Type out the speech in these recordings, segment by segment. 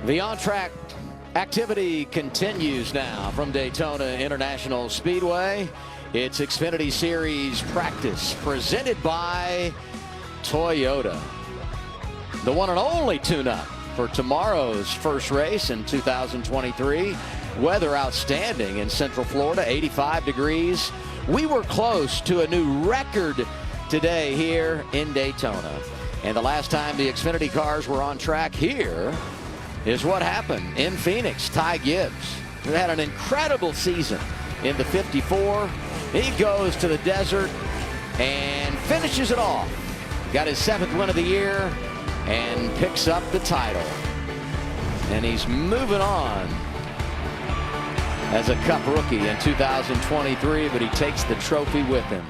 The on-track activity continues now from Daytona International Speedway. It's Xfinity Series practice presented by Toyota. The one and only tune-up for tomorrow's first race in 2023. Weather outstanding in Central Florida, 85 degrees. We were close to a new record today here in Daytona. And the last time the Xfinity cars were on track here is what happened in Phoenix. Ty Gibbs, who had an incredible season in the 54. He goes to the desert and finishes it off. Got his 7th win of the year and picks up the title. And he's moving on as a Cup rookie in 2023, but he takes the trophy with him.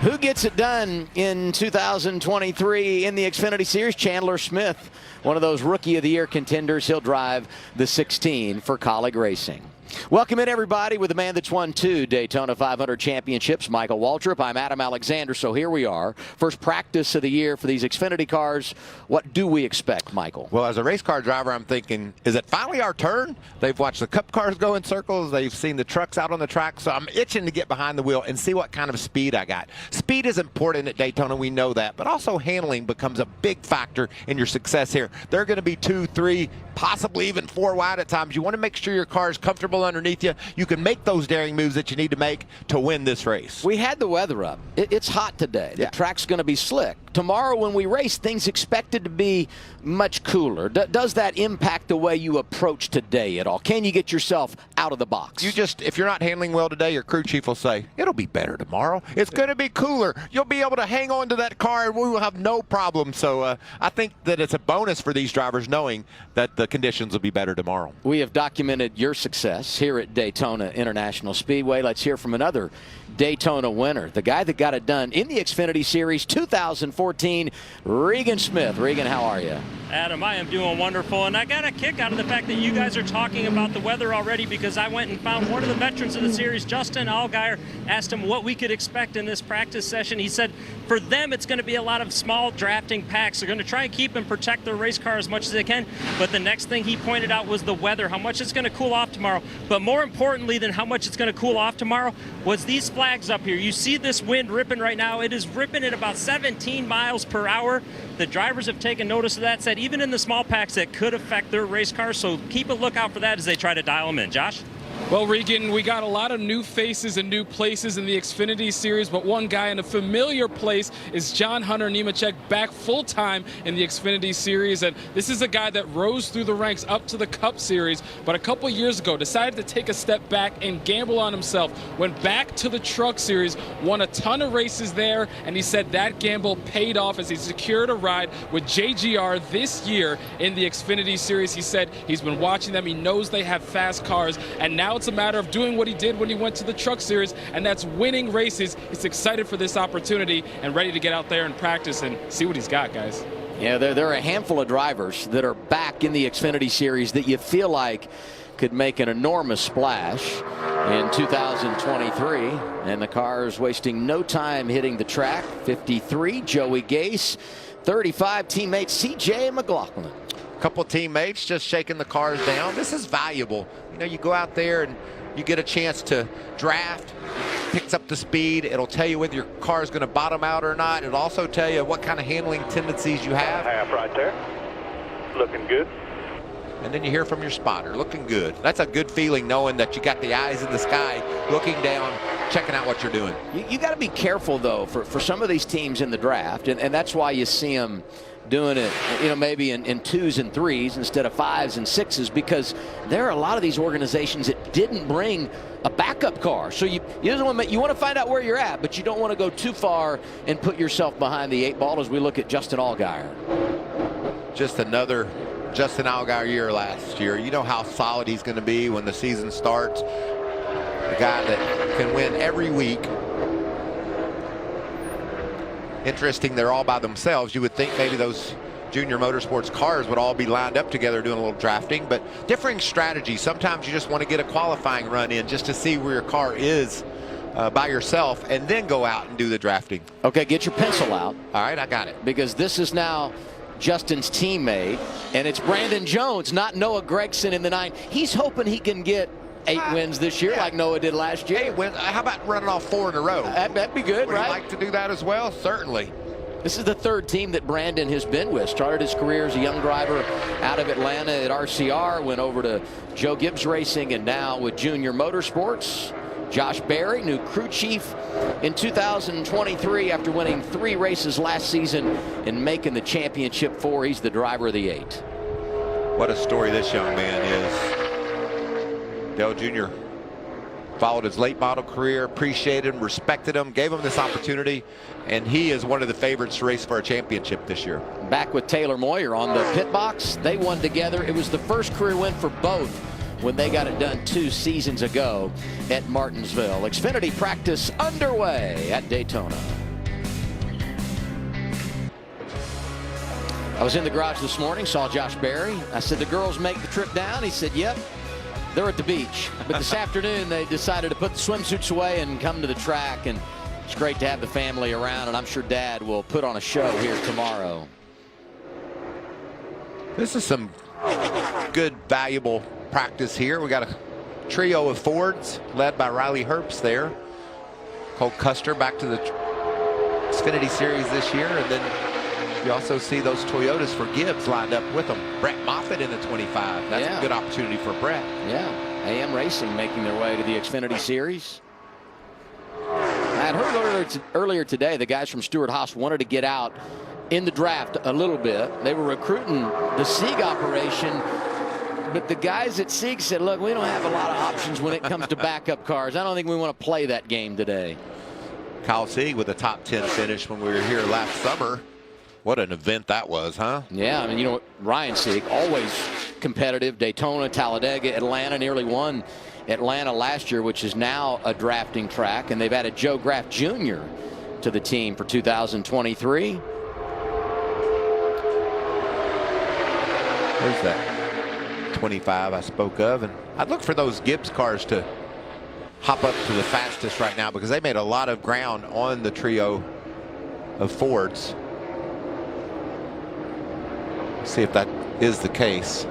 Who gets it done in 2023 in the Xfinity Series? Chandler Smith, one of those Rookie of the Year contenders. He'll drive the 16 for Colleague Racing. Welcome in, everybody, with the man that's won 2 Daytona 500 championships, Michael Waltrip. I'm Adam Alexander, so here we are. First practice of the year for these Xfinity cars. What do we expect, Michael? Well, as a race car driver, I'm thinking, is it finally our turn? They've watched the Cup cars go in circles. They've seen the trucks out on the track, so I'm itching to get behind the wheel and see what kind of speed I got. Speed is important at Daytona, we know that, but also handling becomes a big factor in your success here. They're going to be 2, 3, possibly even 4 wide at times. You want to make sure your car is comfortable underneath you. You can make those daring moves that you need to make to win this race. We had the weather up. It's hot today. The track's going to be slick. Tomorrow when we race, things expected to be much cooler. Does that impact the way you approach today at all? Can you get yourself out of the box? If you're not handling well today, your crew chief will say, it'll be better tomorrow. It's going to be cooler. You'll be able to hang on to that car and we will have no problem. So I think that it's a bonus for these drivers knowing that the conditions will be better tomorrow. We have documented your success here at Daytona International Speedway. Let's hear from another Daytona winner, the guy that got it done in the Xfinity Series 2014, Regan Smith. Regan, how are you? Adam, I am doing wonderful, and I got a kick out of the fact that you guys are talking about the weather already, because I went and found one of the veterans of the series, Justin Allgaier, asked him what we could expect in this practice session. He said for them it's going to be a lot of small drafting packs. They're going to try and keep and protect their race car as much as they can, but the next thing he pointed out was the weather, how much it's going to cool off tomorrow. But more importantly than how much it's going to cool off tomorrow was these flags up here. You see this wind ripping right now. It is ripping at about 17 miles per hour. The drivers have taken notice of that, said even in the small packs that could affect their race cars, so keep a lookout for that as they try to dial them in. Josh? Well, Regan, we got a lot of new faces and new places in the Xfinity Series, but one guy in a familiar place is John Hunter Nemechek, back full-time in the Xfinity Series. And this is a guy that rose through the ranks up to the Cup Series, but a couple years ago decided to take a step back and gamble on himself. Went back to the Truck Series, won a ton of races there, and he said that gamble paid off as he secured a ride with JGR this year in the Xfinity Series. He said he's been watching them, he knows they have fast cars, and now it's a matter of doing what he did when he went to the Truck Series, and that's winning races. He's excited for this opportunity and ready to get out there and practice and see what he's got, guys. Yeah, there are a handful of drivers that are back in the Xfinity Series that you feel like could make an enormous splash in 2023, and the car is wasting no time hitting the track. 53, Joey Gase. 35, teammate CJ McLaughlin. Couple teammates just shaking the cars down. This is valuable. You know, you go out there and you get a chance to draft, picks up the speed. It'll tell you whether your car is going to bottom out or not. It'll also tell you what kind of handling tendencies you have. Half right there. Looking good. And then you hear from your spotter, looking good. That's a good feeling, knowing that you got the eyes in the sky, looking down, checking out what you're doing. You got to be careful, though, for some of these teams in the draft, and that's why you see them doing it, you know, maybe in 2s and 3s instead of 5s and 6s, because there are a lot of these organizations that didn't bring a backup car. So you want to find out where you're at, but you don't want to go too far and put yourself behind the 8 ball as we look at Justin Allgaier. Just another Justin Allgaier year last year. You know how solid he's going to be when the season starts. A guy that can win every week. Interesting, they're all by themselves. You would think maybe those junior motorsports cars would all be lined up together doing a little drafting, but differing strategies. Sometimes you just want to get a qualifying run in just to see where your car is by yourself, and then go out and do the drafting. Okay, get your pencil out. All right, I got it. Because this is now Justin's teammate, and it's Brandon Jones, not Noah Gregson in the 9. He's hoping he can get 8 wins this year, like Noah did last year. 8 wins. How about running off 4 in a row? That'd be good, Would right? you like to do that as well? Certainly. This is the 3rd team that Brandon has been with. Started his career as a young driver out of Atlanta at RCR, went over to Joe Gibbs Racing, and now with Junior Motorsports. Josh Berry, new crew chief in 2023 after winning 3 races last season and making the championship 4. He's the driver of the 8. What a story this young man is. Dale Jr. followed his late model career, appreciated him, respected him, gave him this opportunity, and he is one of the favorites to race for a championship this year. Back with Taylor Moyer on the pit box. They won together. It was the first career win for both when they got it done 2 seasons ago at Martinsville. Xfinity practice underway at Daytona. I was in the garage this morning, saw Josh Berry. I said, the girls make the trip down? He said, yep, they're at the beach. But this afternoon, they decided to put the swimsuits away and come to the track. And it's great to have the family around, and I'm sure Dad will put on a show here tomorrow. This is some good, valuable practice here. We got a trio of Fords led by Riley Herbst there. Cole Custer back to the Xfinity Series this year, and then you also see those Toyotas for Gibbs lined up with them. Brett Moffitt in the 25. That's a good opportunity for Brett. Yeah, AM Racing making their way to the Xfinity Series. I had heard earlier today the guys from Stewart-Haas wanted to get out in the draft a little bit. They were recruiting the Sieg operation, but the guys at Sieg said, look, we don't have a lot of options when it comes to backup cars. I don't think we want to play that game today. Kyle Sieg with a top 10 finish when we were here last summer. What an event that was, huh? Yeah, I mean, you know, Ryan Sieg, always competitive. Daytona, Talladega, Atlanta, nearly won Atlanta last year, which is now a drafting track. And they've added Joe Graff Jr. to the team for 2023. There's that 25 I spoke of. And I'd look for those Gibbs cars to hop up to the fastest right now because they made a lot of ground on the trio of Fords. See if that is the case.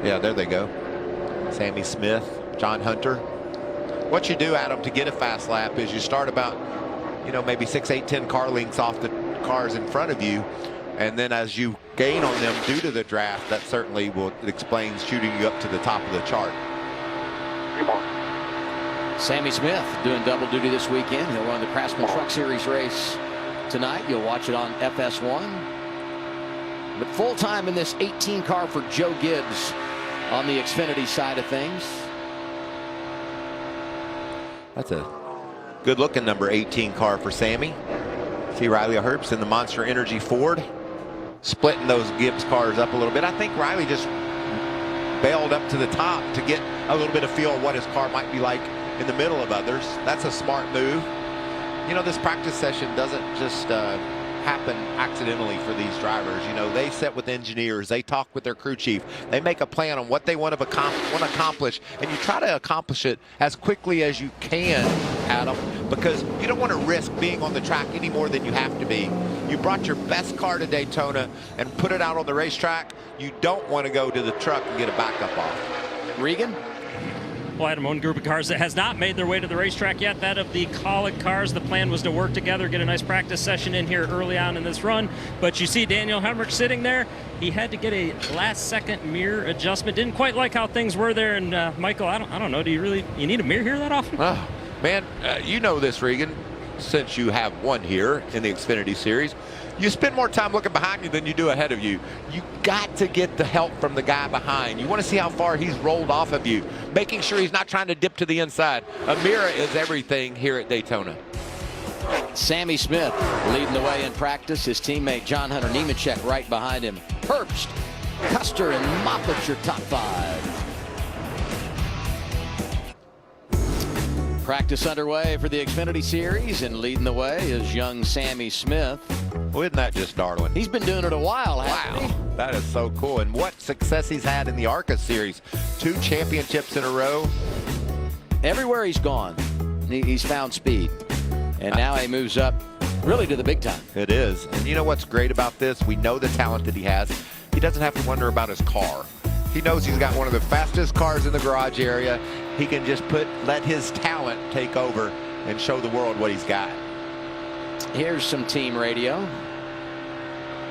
Yeah, there they go. Sammy Smith, John Hunter. What you do, Adam, to get a fast lap is you start about, you know, maybe 6, 8, 10 car lengths off the cars in front of you. And then as you gain on them due to the draft, that certainly will explain shooting you up to the top of the chart. Sammy Smith doing double duty this weekend. He'll run the Craftsman Truck Series race tonight. You'll watch it on FS1. But full time in this 18 car for Joe Gibbs on the Xfinity side of things. That's a good looking number 18 car for Sammy. See Riley Herbst in the Monster Energy Ford, splitting those Gibbs cars up a little bit. I think Riley just bailed up to the top to get a little bit of feel of what his car might be like in the middle of others. That's a smart move. You know, this practice session doesn't just happen accidentally for these drivers. You know, they sit with engineers, they talk with their crew chief, they make a plan on what they want to accomplish, and you try to accomplish it as quickly as you can, Adam, because you don't want to risk being on the track any more than you have to be. You brought your best car to Daytona and put it out on the racetrack. You don't want to go to the truck and get a backup off. Regan? Well, Adam, one group of cars that has not made their way to the racetrack yet, that of the Colic cars. The plan was to work together, get a nice practice session in here early on in this run. But you see Daniel Hemrick sitting there. He had to get a last-second mirror adjustment. Didn't quite like how things were there. And Michael, I don't know. Do you need a mirror here that often? Oh, man, you know this, Regan, since you have one here in the Xfinity Series. You spend more time looking behind you than you do ahead of you. You got to get the help from the guy behind. You want to see how far he's rolled off of you, making sure he's not trying to dip to the inside. A mirror is everything here at Daytona. Sammy Smith leading the way in practice. His teammate John Hunter Nemechek right behind him. Herbst, Custer, and Moffitt your top 5. Practice underway for the Xfinity Series, and leading the way is young Sammy Smith. Well, isn't that just darling? He's been doing it a while, hasn't he? That is so cool. And what success he's had in the ARCA Series. 2 championships in a row. Everywhere he's gone, he's found speed. And now he moves up really to the big time. It is. And you know what's great about this? We know the talent that he has. He doesn't have to wonder about his car. He knows he's got one of the fastest cars in the garage area. He can just let his talent take over and show the world what he's got. Here's some team radio.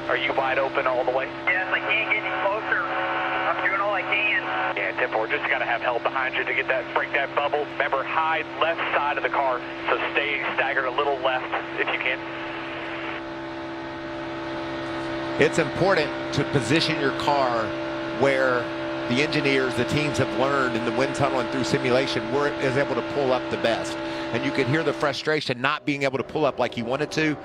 Are you wide open all the way? Yes, I can't get any closer. I'm doing all I can. Yeah, 10-4, just got to have help behind you to get that, break that bubble. Remember, high left side of the car, so stay staggered a little left if you can. It's important to position your car where the engineers, the teams have learned in the wind tunnel and through simulation where it is able to pull up the best. And you can hear the frustration not being able to pull up like you wanted to.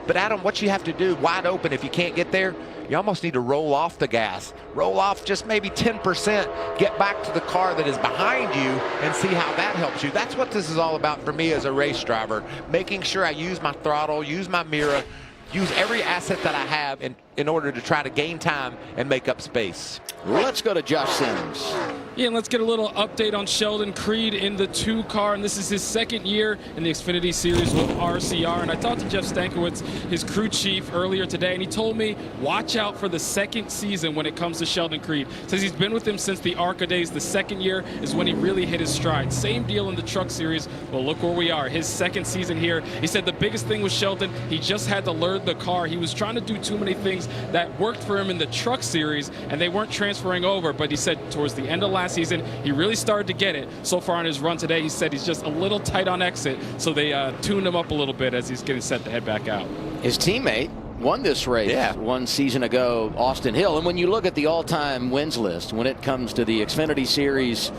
But Adam, what you have to do, wide open, if you can't get there, you almost need to roll off the gas. Roll off just maybe 10%, get back to the car that is behind you and see how that helps you. That's what this is all about for me as a race driver, making sure I use my throttle, use my mirror, use every asset that I have in order to try to gain time and make up space. Let's go to Josh Sims. Yeah, and let's get a little update on Sheldon Creed in the 2 car, and this is his 2nd year in the Xfinity Series with RCR. And I talked to Jeff Stankiewicz, his crew chief, earlier today, and he told me, watch out for the 2nd season when it comes to Sheldon Creed. Says he's been with him since the ARCA days. The 2nd year is when he really hit his stride. Same deal in the Truck Series. Well, look where we are, his 2nd season here. He said the biggest thing with Sheldon, he just had to learn the car. He was trying to do too many things that worked for him in the Truck Series, and they weren't transferring over. But he said towards the end of last season, he really started to get it. So far on his run today, he said he's just a little tight on exit, so they tuned him up a little bit as he's getting set to head back out. His teammate won this race 1 season ago, Austin Hill. And when you look at the all-time wins list, when it comes to the Xfinity Series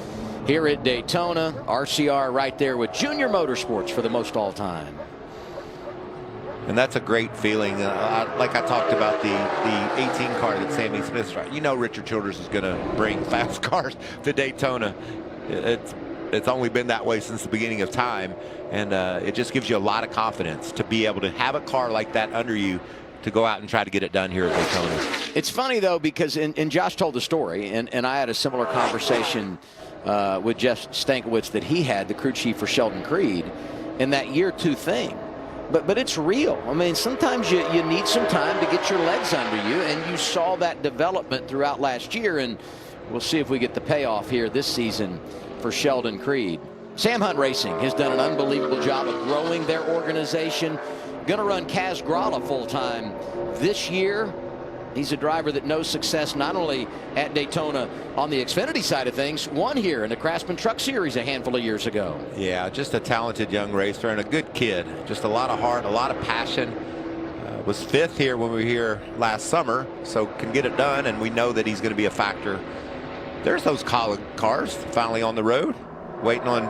here at Daytona, RCR right there with Junior Motorsports for the most all-time. And that's a great feeling. Like I talked about the 18 car that Sammy Smith's driving. You know Richard Childress is going to bring fast cars to Daytona. It's only been that way since the beginning of time. And it just gives you a lot of confidence to be able to have a car like that under you to go out and try to get it done here at Daytona. It's funny, though, because and Josh told the story, and I had a similar conversation with Jeff Stankiewicz that he had, the crew chief for Sheldon Creed, in that year 2 thing. But it's real. I mean, sometimes you need some time to get your legs under you, and you saw that development throughout last year, and we'll see if we get the payoff here this season for Sheldon Creed. Sam Hunt Racing has done an unbelievable job of growing their organization. Going to run Kaz Grala full-time this year. He's a driver that knows success not only at Daytona on the Xfinity side of things, won here in the Craftsman Truck Series a handful of years ago. Yeah, just a talented young racer and a good kid. Just a lot of heart, a lot of passion. Was 5th here when we were here last summer, so can get it done, and we know that he's going to be a factor. There's those college cars finally on the road, waiting on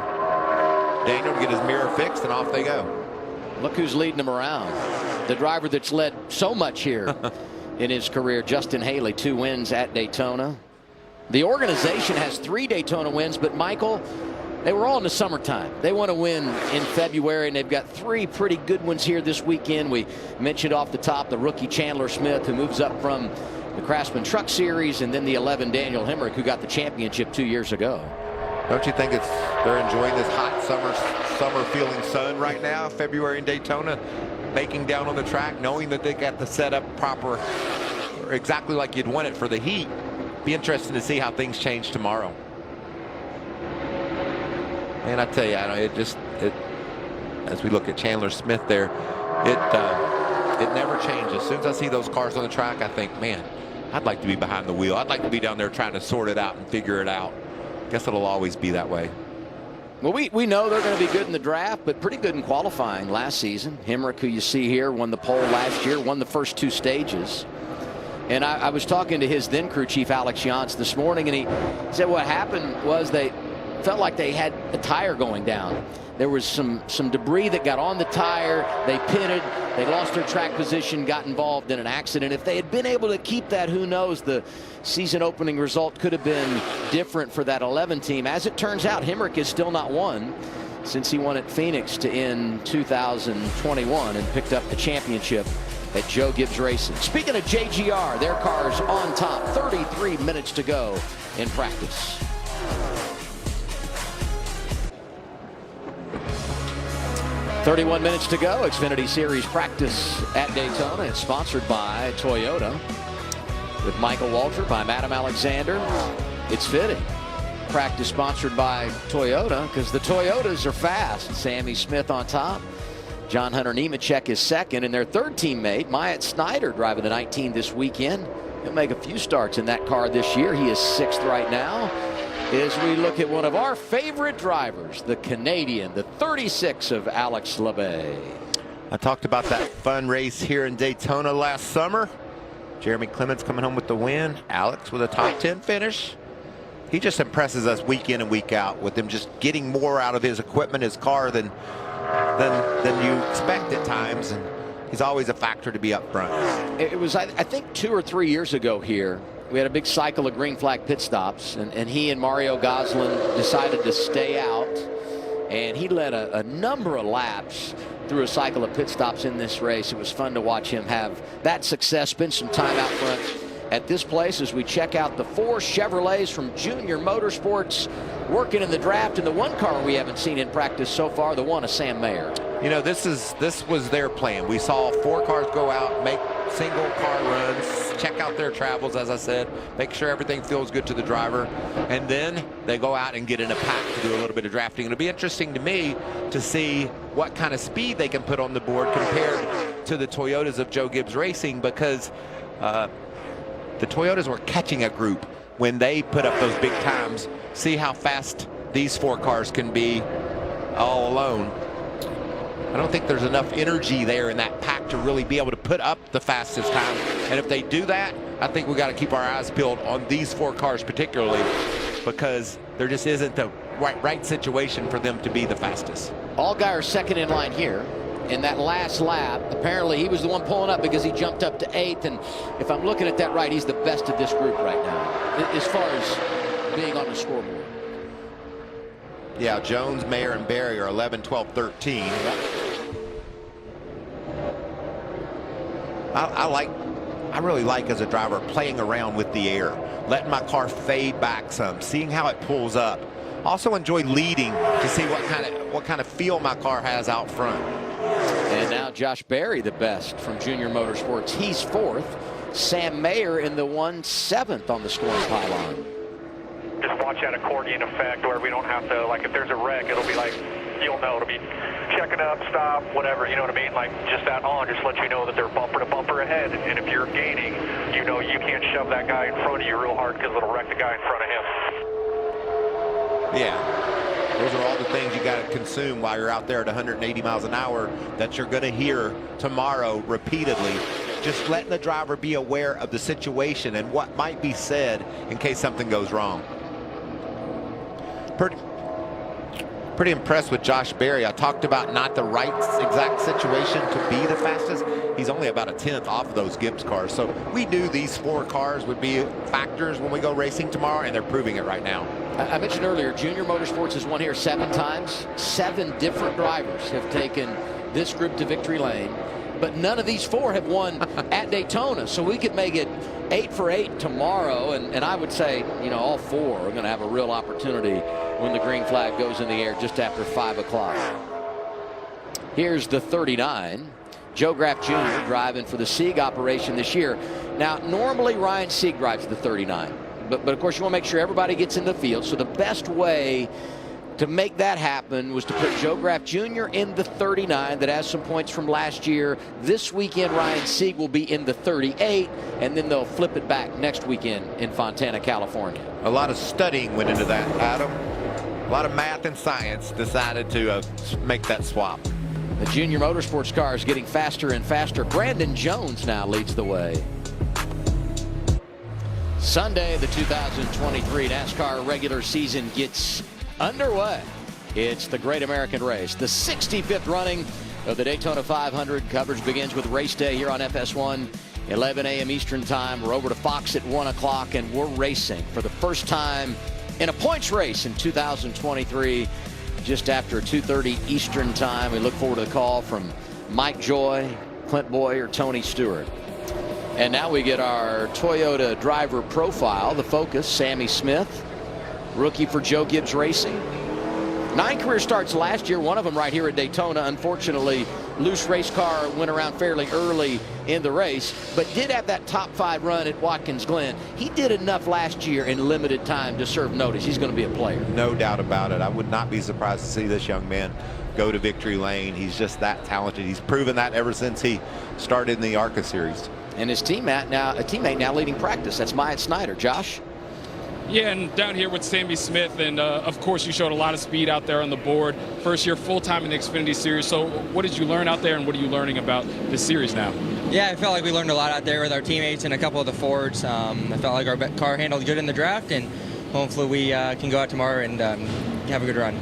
Daniel to get his mirror fixed, and off they go. Look who's leading him around. The driver that's led so much here in his career, Justin Haley, 2 wins at Daytona. The organization has 3 Daytona wins, but Michael, they were all in the summertime. They want to win in February, and they've got 3 pretty good ones here this weekend. We mentioned off the top the rookie Chandler Smith, who moves up from the Craftsman Truck Series, and then the 11 Daniel Hemrick, who got the championship 2 years ago. Don't you think they're enjoying this hot summer feeling sun right now, February in Daytona, baking down on the track, knowing that they got the setup proper, or exactly like you'd want it for the heat. Be interesting to see how things change tomorrow. And I tell you, as we look at Chandler Smith there, it never changes. As soon as I see those cars on the track, I think, man, I'd like to be behind the wheel. I'd like to be down there trying to sort it out and figure it out. Guess it'll always be that way. Well, we know they're going to be good in the draft, but pretty good in qualifying last season. Hemrick, who you see here, won the pole last year, won the first 2 stages. And I was talking to his then crew chief, Alex Yance, this morning, and he said what happened was they felt like they had a tire going down. There was some debris that got on the tire. They pitted. They lost their track position, got involved in an accident. If they had been able to keep that, who knows, the season opening result could have been different for that 11 team. As it turns out, Hemrick has still not won since he won at Phoenix to end 2021 and picked up the championship at Joe Gibbs Racing. Speaking of JGR, their car's on top. 33 minutes to go in practice. 31 minutes to go. Xfinity Series practice at Daytona. It's sponsored by Toyota. With Michael Waltrip, I'm Adam Alexander. It's fitting. Practice sponsored by Toyota because the Toyotas are fast. Sammy Smith on top. John Hunter Nemechek is second, and their third teammate, Myatt Snyder, driving the 19 this weekend. He'll make a few starts in that car this year. He is sixth right now. As we look at one of our favorite drivers, the Canadian, the 36 of Alex Labbe. I talked about that fun race here in Daytona last summer. Jeremy Clements coming home with the win. Alex with a top 10 finish. He just impresses us week in and week out with him just getting more out of his equipment, his car than you expect at times. And he's always a factor to be up front. It was, I think, 2 or 3 years ago here. We had a big cycle of green flag pit stops, and he and Mario Goslin decided to stay out. And he led a number of laps through a cycle of pit stops in this race. It was fun to watch him have that success, spend some time out front at this place as we check out the 4 Chevrolets from Junior Motorsports working in the draft, and the one car we haven't seen in practice so far, the one of Sam Mayer. You know, this was their plan. We saw 4 cars go out, make single car runs, check out their travels, as I said, make sure everything feels good to the driver, and then they go out and get in a pack to do a little bit of drafting. It'll be interesting to me to see what kind of speed they can put on the board compared to the Toyotas of Joe Gibbs Racing, because the Toyotas were catching a group when they put up those big times. See how fast these 4 cars can be all alone. I don't think there's enough energy there in that pack to really be able to put up the fastest time. And if they do that, I think we got to keep our eyes peeled on these 4 cars particularly, because there just isn't the right situation for them to be the fastest. Allgaier second in line here. In that last lap, apparently he was the one pulling up because he jumped up to 8th. And if I'm looking at that right, he's the best of this group right now as far as being on the scoreboard. Yeah, Jones, Mayer, and Berry are 11, 12, 13. I really like as a driver playing around with the air, letting my car fade back some, seeing how it pulls up. Also enjoy leading to see what kind of feel my car has out front. And now Josh Berry, the best from Junior Motorsports. He's 4th. Sam Mayer in the 7th on the scoring pylon. Just watch that accordion effect where we don't have to, like, if there's a wreck, it'll be like, you'll know, it'll be checking up, stop, whatever, you know what I mean? Like, just that on, just let you know that they're bumper to bumper ahead. And if you're gaining, you know you can't shove that guy in front of you real hard because it'll wreck the guy in front of him. Yeah, those are all the things you got to consume while you're out there at 180 miles an hour that you're going to hear tomorrow repeatedly. Just letting the driver be aware of the situation and what might be said in case something goes wrong. Pretty impressed with Josh Berry. I talked about not the right exact situation to be the fastest. He's only about a 10th off of those Gibbs cars. So we knew these 4 cars would be factors when we go racing tomorrow, and they're proving it right now. I mentioned earlier, Junior Motorsports has won here 7 times. 7 different drivers have taken this group to victory lane, but none of these 4 have won at Daytona. So we could make it 8 for 8 tomorrow, and I would say, you know, all 4 are going to have a real opportunity when the green flag goes in the air just after 5 o'clock. Here's the 39. Joe Graff Jr. driving for the Sieg operation this year. Now, normally Ryan Sieg drives the 39, but of course you want to make sure everybody gets in the field. So the best way to make that happen was to put Joe Graff Jr. in the 39 that has some points from last year. This weekend, Ryan Sieg will be in the 38, and then they'll flip it back next weekend in Fontana, California. A lot of studying went into that, Adam. A lot of math and science decided to make that swap. The Junior Motorsports car is getting faster and faster. Brandon Jones now leads the way. Sunday, the 2023 NASCAR regular season gets underway. It's the Great American Race, the 65th running of the Daytona 500. Coverage begins with race day here on FS1, 11 a.m. Eastern time. We're over to Fox at 1 o'clock, and we're racing for the first time in a points race in 2023, just after 2:30 Eastern time. We look forward to the call from Mike Joy, Clint Boyer, Tony Stewart. And now we get our Toyota driver profile. The focus, Sammy Smith, rookie for Joe Gibbs Racing. 9 career starts last year, one of them right here at Daytona. Unfortunately, loose race car went around fairly early in the race, but did have that top 5 run at Watkins Glen. He did enough last year in limited time to serve notice. He's going to be a player. No doubt about it. I would not be surprised to see this young man go to victory lane. He's just that talented. He's proven that ever since he started in the ARCA series. And his teammate now leading practice. That's Myatt Snyder. Josh? Yeah, and down here with Sammy Smith, and of course you showed a lot of speed out there on the board. First year full-time in the Xfinity Series. So what did you learn out there, and what are you learning about this series now? Yeah, I felt like we learned a lot out there with our teammates and a couple of the Fords. I felt like our car handled good in the draft, and hopefully we can go out tomorrow and have a good run.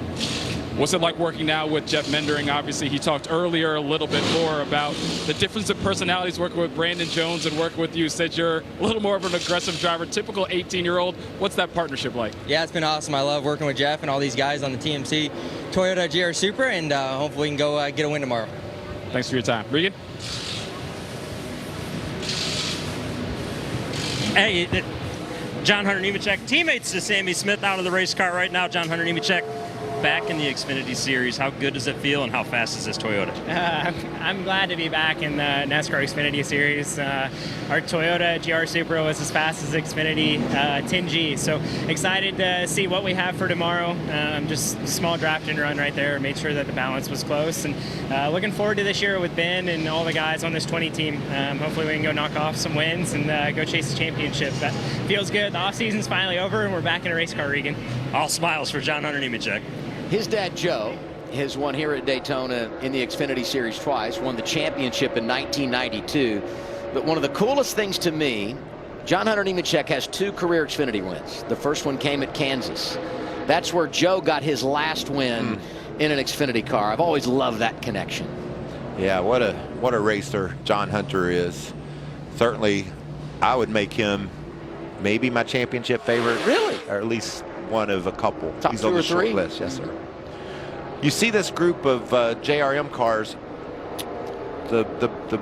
What's it like working now with Jeff Mendering? Obviously, he talked earlier a little bit more about the difference in personalities working with Brandon Jones and working with you. Said you're a little more of an aggressive driver, typical 18-year-old. What's that partnership like? Yeah, it's been awesome. I love working with Jeff and all these guys on the TMC Toyota GR Supra, and hopefully we can go get a win tomorrow. Thanks for your time. Regan? Hey, John Hunter Nemechek, teammates to Sammy Smith out of the race car right now. John Hunter Nemechek back in the Xfinity Series. How good does it feel, and how fast is this Toyota? I'm glad to be back in the NASCAR Xfinity Series. Our Toyota GR Supra was as fast as Xfinity 10G, so excited to see what we have for tomorrow. Just a small draft and run right there, made sure that the balance was close, and looking forward to this year with Ben and all the guys on this 20 team. Hopefully we can go knock off some wins and go chase the championship. That feels good. The off-season's finally over, and we're back in a race car, Regan. All smiles for John Hunter Nemechek. His dad, Joe, has won here at Daytona in the Xfinity Series twice, won the championship in 1992. But one of the coolest things to me, John Hunter Nemechek has 2 career Xfinity wins. The first one came at Kansas. That's where Joe got his last win in an Xfinity car. I've always loved that connection. Yeah, what a racer John Hunter is. Certainly, I would make him maybe my championship favorite. Really? Or at least one of a couple. Top He's 2 on the or 3? short list. Yes, sir. You see this group of JRM cars, the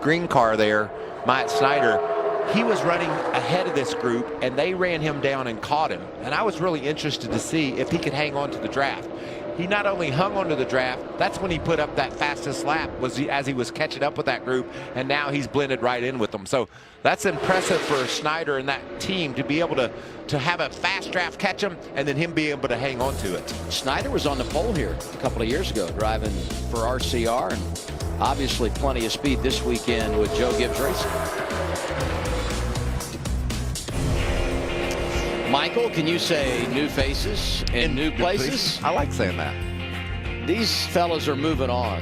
green car there, Myatt Snyder, he was running ahead of this group, and they ran him down and caught him. And I was really interested to see if he could hang on to the draft. He not only hung onto the draft, that's when he put up that fastest lap, as he was catching up with that group, and now he's blended right in with them. So that's impressive for Snyder and that team to be able to have a fast draft catch him, and then him be able to hang on to it. Snyder was on the pole here a couple of years ago, driving for RCR, and obviously plenty of speed this weekend with Joe Gibbs Racing. Michael, can you say new faces in new places? I like saying that. These fellas are moving on.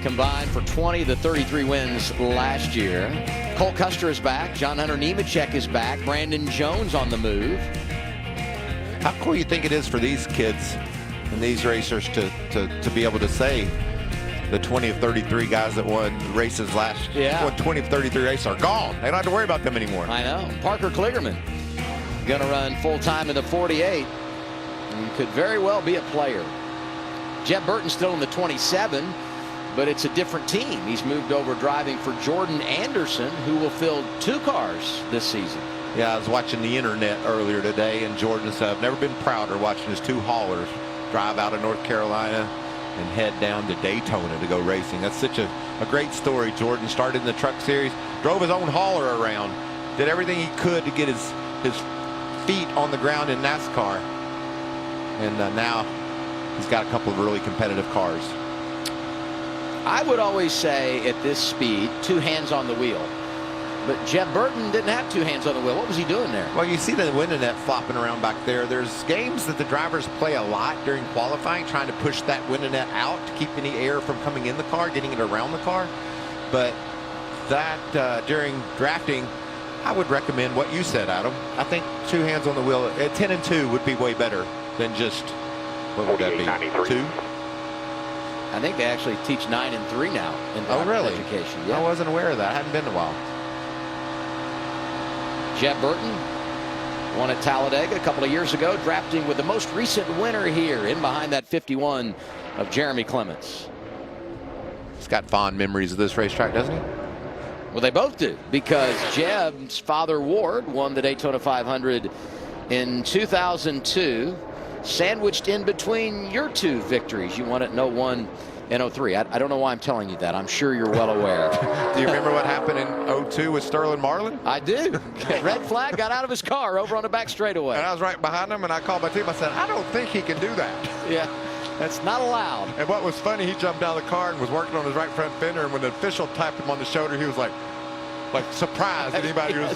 Combined for 20 to 33 wins last year. Cole Custer is back. John Hunter Nemechek is back. Brandon Jones on the move. How cool you think it is for these kids and these racers to be able to say the 20 of 33 guys that won races last year, 20 of 33 races are gone. They don't have to worry about them anymore. I know. Parker Kligerman going to run full-time in the 48 and could very well be a player. Jeb Burton's still in the 27, but it's a different team. He's moved over driving for Jordan Anderson, who will fill 2 cars this season. Yeah, I was watching the internet earlier today, and Jordan said, I've never been prouder watching his 2 haulers drive out of North Carolina and head down to Daytona to go racing. That's such a great story. Jordan started in the truck series, drove his own hauler around, did everything he could to get his feet on the ground in NASCAR, and now he's got a couple of really competitive cars. I would always say at this speed, 2 hands on the wheel. But Jeb Burton didn't have 2 hands on the wheel. What was he doing there? Well, you see the winning net flopping around back there. There's games that the drivers play a lot during qualifying, trying to push that winning net out to keep any air from coming in the car, getting it around the car. But that during drafting, I would recommend what you said, Adam. I think 2 hands on the wheel at 10 and 2 would be way better than just, what would that be, 2? I think they actually teach 9 and 3 now in driver education. Yeah. I wasn't aware of that. I hadn't been in a while. Jeb Burton won at Talladega a couple of years ago, drafting with the most recent winner here in behind that 51 of Jeremy Clements. He's got fond memories of this racetrack, doesn't he? Well, they both do, because Jeb's father, Ward, won the Daytona 500 in 2002. sandwiched in between your two victories. You won it in 01 and 03. I don't know why I'm telling you that. I'm sure you're well aware. Do you remember what happened in 02 with Sterling Marlin? I do. Red flag, got out of his car over on the back straightaway. And I was right behind him, and I called my team. I said, I don't think he can do that. Yeah, that's not allowed. And what was funny, he jumped out of the car and was working on his right front fender, and when the official tapped him on the shoulder, he was like surprised that anybody was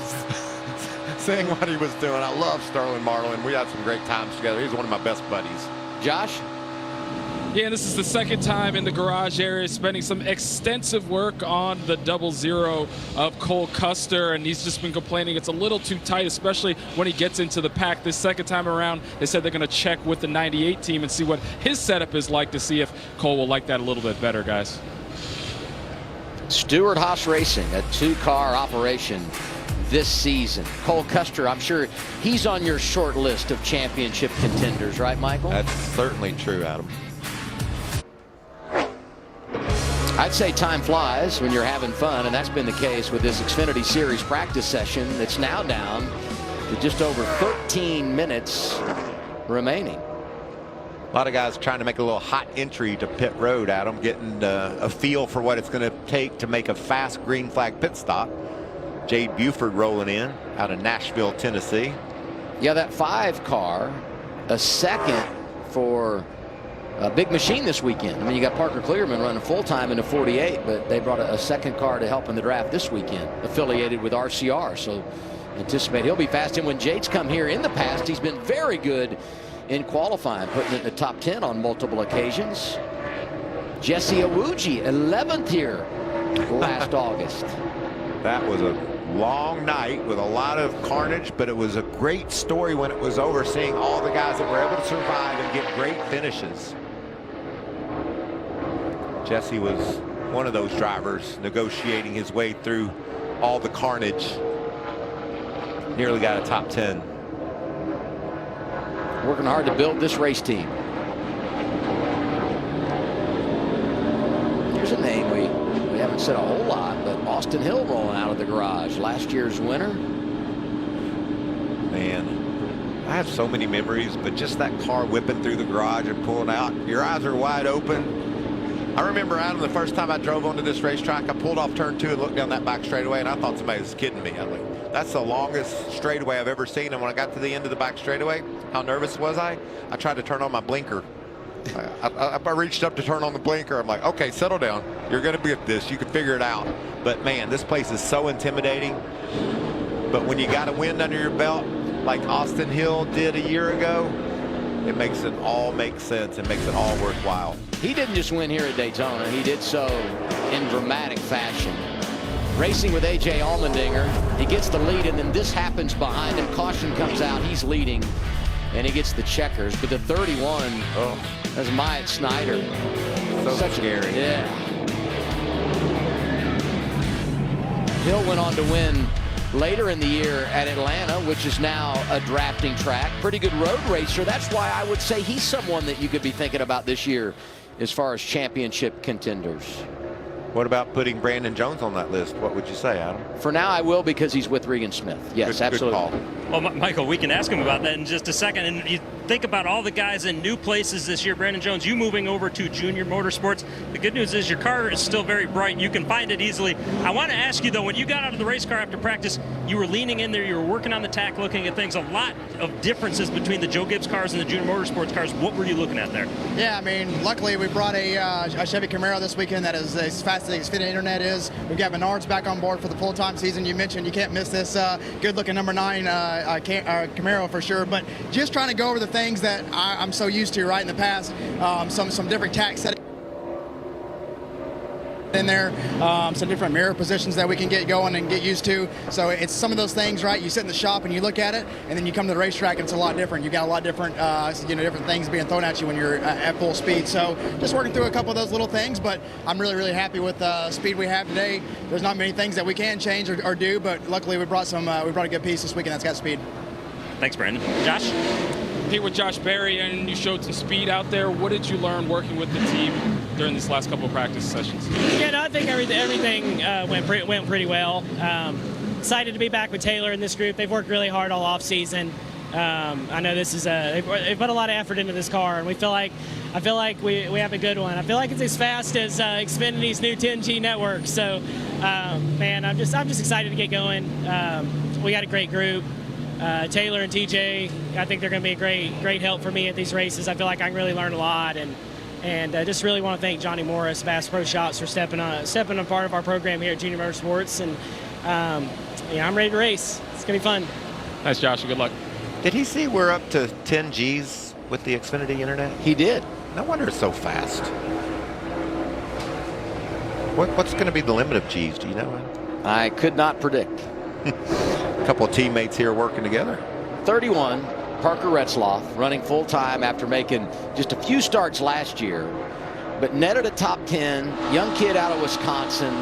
seeing what he was doing. I love Sterling Marlin. We had some great times together. He's one of my best buddies. Josh? Yeah, this is the second time in the garage area, spending some extensive work on the 00 of Cole Custer, and he's just been complaining it's a little too tight, especially when he gets into the pack. This second time around, they said they're going to check with the 98 team and see what his setup is like to see if Cole will like that a little bit better, guys. Stewart Haas Racing, a two-car operation this season. Cole Custer, I'm sure he's on your short list of championship contenders, right, Michael? That's certainly true, Adam. I'd say time flies when you're having fun, and that's been the case with this Xfinity Series practice session that's now down to just over 13 minutes remaining. A lot of guys trying to make a little hot entry to pit road, Adam, getting a feel for what it's going to take to make a fast green flag pit stop. Jade Buford rolling in out of Nashville, Tennessee. Yeah, that 5 car, a second for a big machine this weekend. I mean, you got Parker Clearman running full-time in the 48, but they brought a second car to help in the draft this weekend, affiliated with RCR. So anticipate he'll be fast. And when Jade's come here in the past, he's been very good in qualifying, putting it in the top 10 on multiple occasions. Jesse Awuji, 11th here last August. That was a long night with a lot of carnage, but it was a great story when it was over, seeing all the guys that were able to survive and get great finishes. Jesse was one of those drivers negotiating his way through all the carnage. Nearly got a top 10. Working hard to build this race team. Here's a name we haven't said a whole lot, but Austin Hill rolling out of the garage, last year's winner. Man, I have so many memories, but just that car whipping through the garage and pulling out, your eyes are wide open. I remember, Adam, the first time I drove onto this racetrack, I pulled off turn 2 and looked down that back straightaway, and I thought somebody was kidding me. I'm like, that's the longest straightaway I've ever seen. And when I got to the end of the back straightaway, how nervous was I? I tried to turn on my blinker. I reached up to turn on the blinker. I'm like, okay, settle down. You're going to be at this. You can figure it out. But, man, this place is so intimidating. But when you got a win under your belt, like Austin Hill did a year ago, it makes it all make sense and makes it all worthwhile. He didn't just win here at Daytona. He did so in dramatic fashion. Racing with A.J. Allmendinger. He gets the lead, and then this happens behind him. Caution comes out. He's leading, and he gets the checkers. But the 31, that's Myatt Snyder. So such scary. Yeah. Hill went on to win later in the year at Atlanta, which is now a drafting track. Pretty good road racer. That's why I would say he's someone that you could be thinking about this year as far as championship contenders. What about putting Brandon Jones on that list? What would you say, Adam? For now, I will, because he's with Regan Smith. Yes, absolutely. Good call. Well, Michael, we can ask him about that in just a second. And you think about all the guys in new places this year. Brandon Jones, you moving over to Junior Motorsports. The good news is your car is still very bright. You can find it easily. I want to ask you, though, when you got out of the race car after practice, you were leaning in there, you were working on the tack, looking at things. A lot of differences between the Joe Gibbs cars and the Junior Motorsports cars. What were you looking at there? Yeah, I mean, luckily we brought a Chevy Camaro this weekend that is as fast as the Xfinity Internet is. We've got Menards back on board for the full-time season. You mentioned you can't miss this good-looking number 9 Camaro for sure. But just trying to go over the things that I'm so used to, right, in the past. Some different tack settings in there, some different mirror positions that we can get going and get used to. So it's some of those things, right? You sit in the shop and you look at it, and then you come to the racetrack and it's a lot different. You got a lot different, different things being thrown at you when you're at full speed. So just working through a couple of those little things, but I'm really, really happy with the speed we have today. There's not many things that we can change or do, but luckily we brought a good piece this weekend that's got speed. Thanks, Brandon. Josh? Here with Josh Berry, and you showed some speed out there. What did you learn working with the team during these last couple of practice sessions? Yeah, no, I think everything went pretty well. Excited to be back with Taylor and this group. They've worked really hard all off season. I know this is they put a lot of effort into this car, and I feel like we have a good one. I feel like it's as fast as Xfinity's new 10G network. So, man, I'm just excited to get going. We got a great group. Taylor and TJ, I think they're going to be a great help for me at these races. I feel like I can really learn a lot, and just really want to thank Johnny Morris, Bass Pro Shops, for stepping on part of our program here at Junior Motorsports. And I'm ready to race. It's going to be fun. Thanks, Josh. Good luck. Did he see we're up to 10 Gs with the Xfinity Internet? He did. No wonder it's so fast. What's going to be the limit of Gs? Do you know? I could not predict. A couple of teammates here working together. 31, Parker Retzloff, running full-time after making just a few starts last year, but netted a top 10, young kid out of Wisconsin,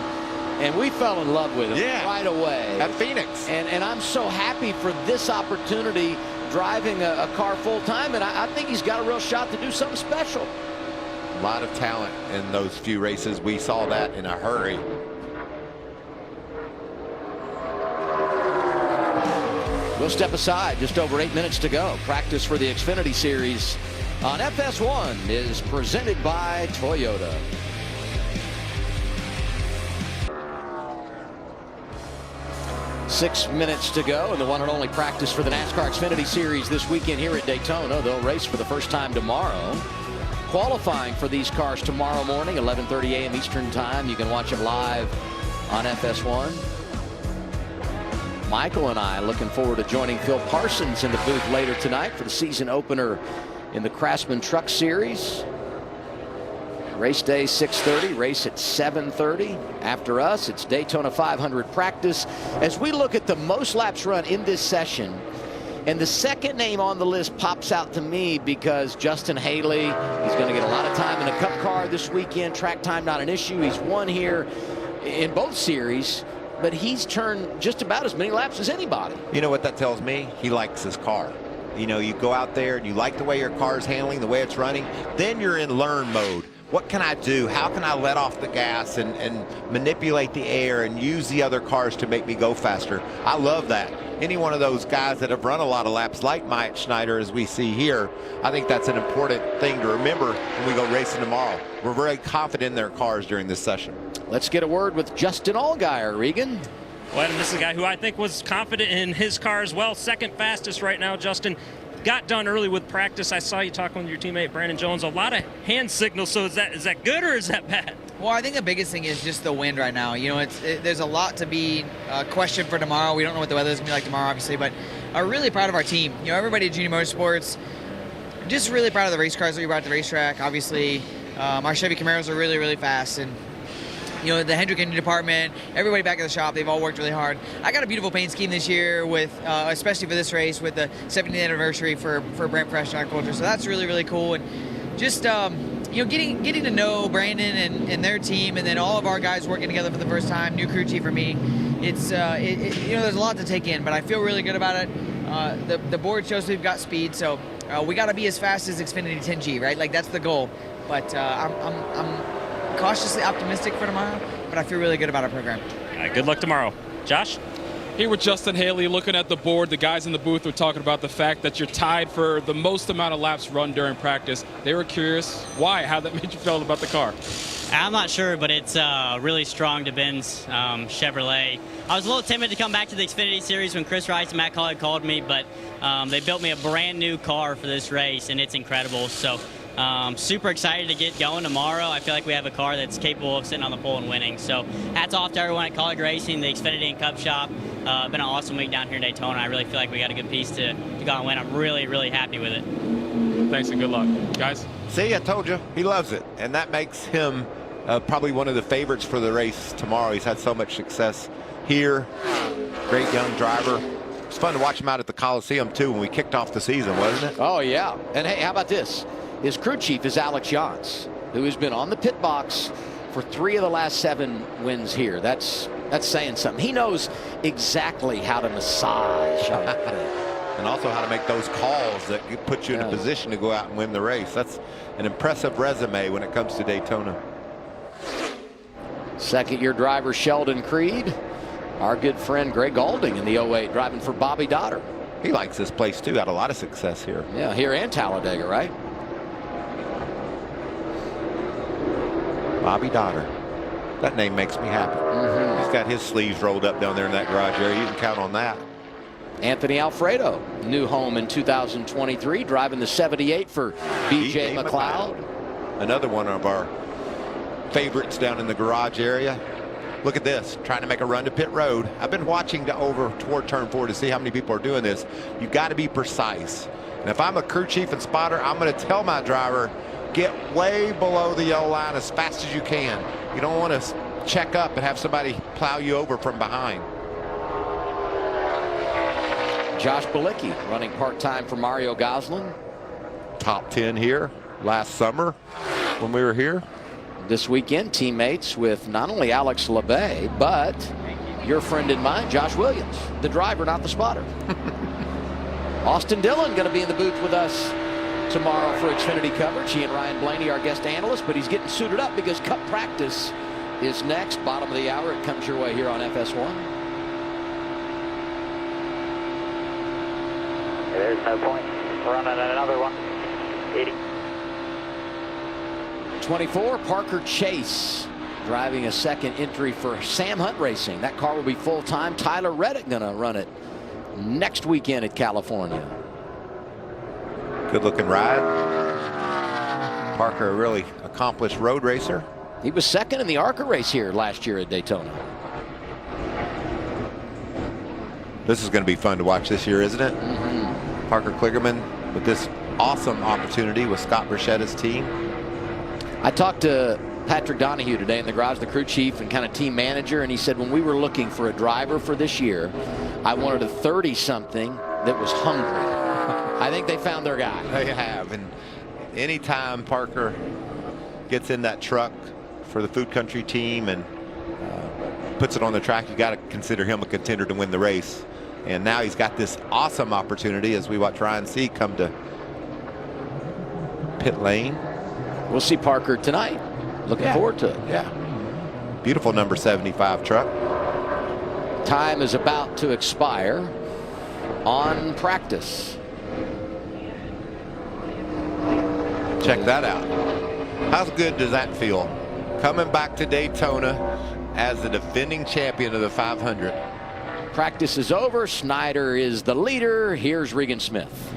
and we fell in love with him right away. At Phoenix. And I'm so happy for this opportunity, driving a car full-time, and I think he's got a real shot to do something special. A lot of talent in those few races. We saw that in a hurry. We'll step aside. Just over 8 minutes to go. Practice for the Xfinity Series on FS1 is presented by Toyota. Six minutes to go, and the one and only practice for the NASCAR Xfinity Series this weekend here at Daytona. They'll race for the first time tomorrow. Qualifying for these cars tomorrow morning, 11:30 a.m. Eastern Time. You can watch it live on FS1. Michael and I looking forward to joining Phil Parsons in the booth later tonight for the season opener in the Craftsman Truck Series. Race day 6:30, race at 7:30. After us, it's Daytona 500 practice as we look at the most laps run in this session. And the second name on the list pops out to me because Justin Haley, he's going to get a lot of time in a Cup car this weekend. Track time not an issue. He's won here in both series, but he's turned just about as many laps as anybody. You know what that tells me? He likes his car. You know, you go out there and you like the way your car's handling, the way it's running, then you're in learn mode. What can I do? How can I let off the gas and manipulate the air and use the other cars to make me go faster? I love that. Any one of those guys that have run a lot of laps like Mike Schneider, as we see here, I think that's an important thing to remember when we go racing tomorrow. We're very confident in their cars during this session. Let's get a word with Justin Allgaier, Regan. Well, and this is a guy who I think was confident in his car as well. Second fastest right now, Justin. Got done early with practice. I saw you talking with your teammate Brandon Jones. A lot of hand signals. So is that good or is that bad? Well, I think the biggest thing is just the wind right now. You know, there's a lot to be questioned for tomorrow. We don't know what the weather's going to be like tomorrow, obviously, but I'm really proud of our team. You know, everybody at Junior Motorsports, just really proud of the race cars that we brought to the racetrack. Obviously, our Chevy Camaros are really, really fast, and you know, the Hendrick engine department, everybody back at the shop, they've all worked really hard. I got a beautiful paint scheme this year with, especially for this race, with the 70th anniversary for Brent Fresh Agriculture. So that's really, really cool. And just, you know, getting to know Brandon and their team, and then all of our guys working together for the first time, new crew chief for me. It's, you know, there's a lot to take in, but I feel really good about it. The board shows we've got speed, so we got to be as fast as Xfinity 10G, right? Like, that's the goal. But I'm cautiously optimistic for tomorrow, but I feel really good about our program. All right, good luck tomorrow. Josh? Here with Justin Haley, looking at the board, the guys in the booth were talking about the fact that you're tied for the most amount of laps run during practice. They were curious why, how that made you feel about the car. I'm not sure, but it's really strong to Ben's Chevrolet. I was a little timid to come back to the Xfinity Series when Chris Rice and Matt Colley called me, but they built me a brand new car for this race, and it's incredible. So super excited to get going tomorrow. I feel like we have a car that's capable of sitting on the pole and winning. So hats off to everyone at College Racing, the Xfinity and Cup Shop. Been an awesome week down here in Daytona. I really feel like we got a good piece to go and win. I'm really, really happy with it. Thanks and good luck. Guys? See, I told you, he loves it. And that makes him probably one of the favorites for the race tomorrow. He's had so much success here. Great young driver. It's fun to watch him out at the Coliseum, too, when we kicked off the season, wasn't it? Oh, yeah. And, hey, how about this? His crew chief is Alex Jans, who has been on the pit box for 3 of the last 7 wins here. That's saying something. He knows exactly how to massage. And also how to make those calls that put you in a position to go out and win the race. That's an impressive resume when it comes to Daytona. Second-year driver Sheldon Creed. Our good friend Greg Alding in the 08 driving for Bobby Dotter. He likes this place too. Had a lot of success here. Yeah, here and Talladega, right? Bobby Dotter. That name makes me happy. He's got his sleeves rolled up down there in that garage area. You can count on that. Anthony Alfredo, new home in 2023, driving the 78 for B.J. McLeod. Another one of our favorites down in the garage area. Look at this, trying to make a run to pit road. I've been watching over toward turn 4 to see how many people are doing this. You've got to be precise. And if I'm a crew chief and spotter, I'm going to tell my driver, get way below the yellow line as fast as you can. You don't want to check up and have somebody plow you over from behind. Josh Bilicki running part-time for Mario Gosselin. Top 10 here last summer when we were here. This weekend, teammates with not only Alex LeBay, but your friend and mine, Josh Williams, the driver, not the spotter. Austin Dillon going to be in the booth with us tomorrow for Xfinity coverage. He and Ryan Blaney, our guest analyst, but he's getting suited up because Cup practice is next. Bottom of the hour. It comes your way here on FS1. There's no point. Running another one. 80. 24, Parker Chase driving a second entry for Sam Hunt Racing. That car will be full-time. Tyler Reddick going to run it next weekend at California. Good looking ride. Parker, a really accomplished road racer. He was second in the ARCA race here last year at Daytona. This is going to be fun to watch this year, isn't it? Parker Kligerman with this awesome opportunity with Scott Bruschetta's team. I talked to Patrick Donahue today in the garage, the crew chief and kind of team manager, and he said when we were looking for a driver for this year, I wanted a 30-something that was hungry. I think they found their guy. They have, and anytime Parker gets in that truck for the Food Country team and puts it on the track, you got to consider him a contender to win the race. And now he's got this awesome opportunity as we watch Ryan C. come to pit lane. We'll see Parker tonight. Looking forward to it. Yeah. Beautiful number 75 truck. Time is about to expire on practice. Check that out. How good does that feel? Coming back to Daytona as the defending champion of the 500. Practice is over. Snyder is the leader. Here's Regan Smith.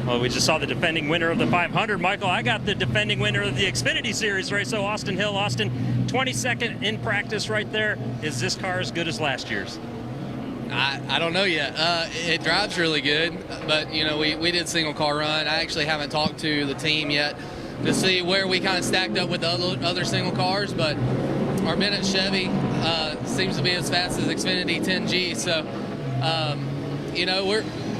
Well, we just saw the defending winner of the 500. Michael, I got the defending winner of the Xfinity Series race. So Austin Hill. Austin, 22nd in practice right there. Is this car as good as last year's? I don't know yet. It drives really good, but you know we did single car run. I actually haven't talked to the team yet to see where we kind of stacked up with the other single cars, but our Bennett Chevy seems to be as fast as Xfinity 10G. So you know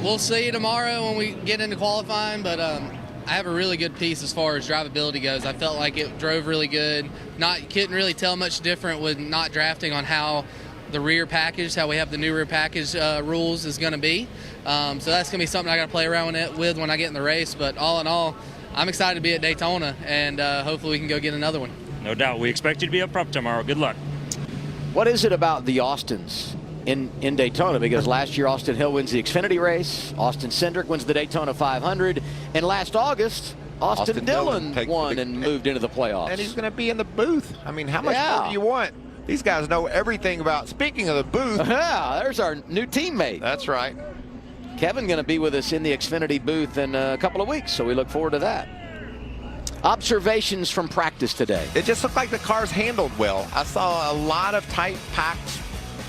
we'll see tomorrow when we get into qualifying, but I have a really good piece as far as drivability goes. I felt like it drove really good. Couldn't really tell much different with not drafting on how the rear package, how we have the new rear package rules is going to be. So that's going to be something I got to play around with when I get in the race. But all in all, I'm excited to be at Daytona, and hopefully we can go get another one. No doubt. We expect you to be up front tomorrow. Good luck. What is it about the Austins in Daytona? Because last year Austin Hill wins the Xfinity race, Austin Cindric wins the Daytona 500, and last August Austin Dillon won and moved into the playoffs. And he's going to be in the booth. I mean, how much more do you want? These guys know everything about. Speaking of the booth. Yeah, there's our new teammate. That's right. Kevin going to be with us in the Xfinity booth in a couple of weeks, so we look forward to that. Observations from practice today. It just looked like the cars handled well. I saw a lot of tight, packed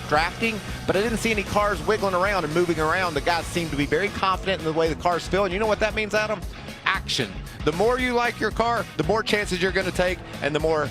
drafting, but I didn't see any cars wiggling around and moving around. The guys seemed to be very confident in the way the cars feel, and you know what that means, Adam? Action. The more you like your car, the more chances you're going to take, and the more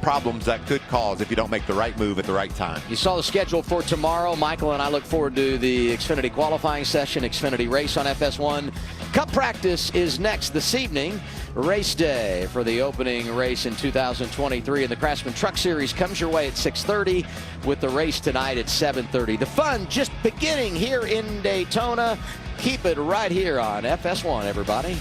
problems that could cause if you don't make the right move at the right time. You saw the schedule for tomorrow. Michael and I look forward to the Xfinity qualifying session, Xfinity race on FS1. Cup practice is next this evening. Race day for the opening race in 2023, and the Craftsman Truck Series comes your way at 6:30 with the race tonight at 7:30. The fun just beginning here in Daytona. Keep it right here on FS1, everybody.